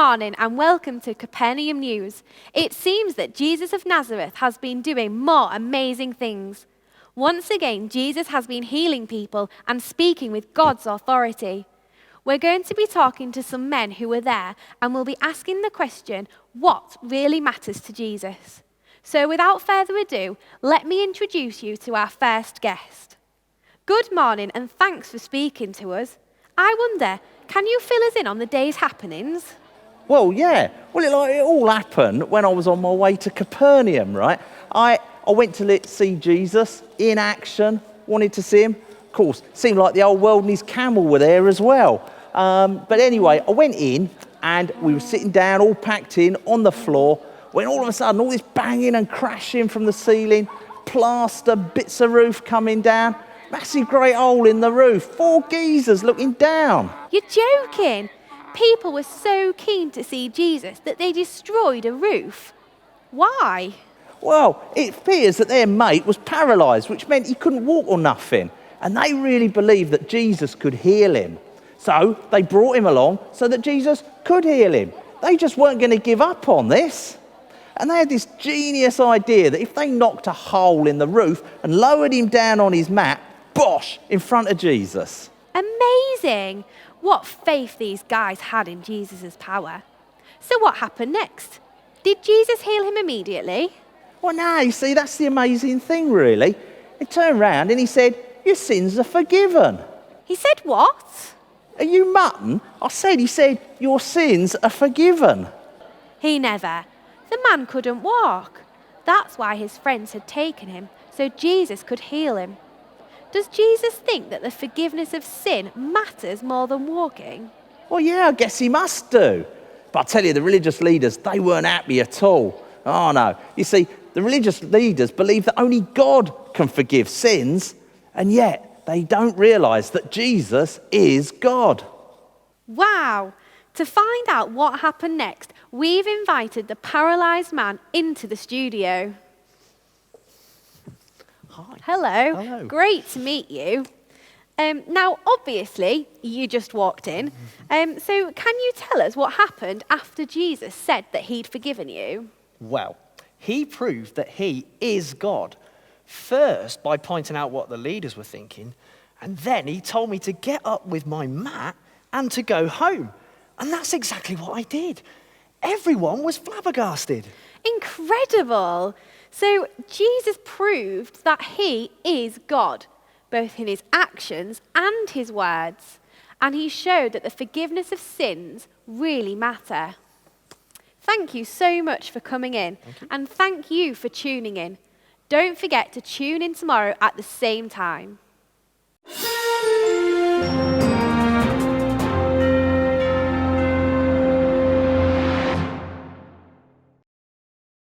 morning and welcome to Capernaum News. It seems that Jesus of Nazareth has been doing more amazing things. Once again, Jesus has been healing people and speaking with God's authority. We're going to be talking to some men who were there and we'll be asking the question, what really matters to Jesus? So without further ado, let me introduce you to our first guest. Good morning and thanks for speaking to us. I wonder, can you fill us in on the day's happenings? Well, yeah. Well, it all happened when I was on my way to Capernaum, right? I went to see Jesus in action, wanted to see him. Of course, seemed like the old world and his camel were there as well. But anyway, I went in and we were sitting down, all packed in, on the floor, when all of a sudden, all this banging and crashing from the ceiling, plaster, bits of roof coming down, massive great hole in the roof, 4 geezers looking down. You're joking. People were so keen to see Jesus that they destroyed a roof. Why? Well, it appears that their mate was paralysed, which meant he couldn't walk or nothing. And they really believed that Jesus could heal him. So they brought him along so that Jesus could heal him. They just weren't going to give up on this. And they had this genius idea that if they knocked a hole in the roof and lowered him down on his mat, bosh, in front of Jesus. Amazing! What faith these guys had in Jesus' power. So what happened next? Did Jesus heal him immediately? Well, no, you see, that's the amazing thing, really. He turned round and he said, your sins are forgiven. He said what? Are you mutton? He said, your sins are forgiven. He never. The man couldn't walk. That's why his friends had taken him, so Jesus could heal him. Does Jesus think that the forgiveness of sin matters more than walking? Well, yeah, I guess he must do. But I tell you, the religious leaders, they weren't happy at all. Oh, no. You see, the religious leaders believe that only God can forgive sins, and yet they don't realise that Jesus is God. Wow! To find out what happened next, we've invited the paralysed man into the studio. Hi. Hello. Hello. Great to meet you. Now, obviously, you just walked in. So can you tell us what happened after Jesus said that he'd forgiven you? Well, he proved that he is God. First, by pointing out what the leaders were thinking, and then he told me to get up with my mat and to go home. And that's exactly what I did. Everyone was flabbergasted. Incredible! So Jesus proved that he is God, both in his actions and his words. And he showed that the forgiveness of sins really matter. Thank you so much for coming in, and thank you for tuning in. Don't forget to tune in tomorrow at the same time.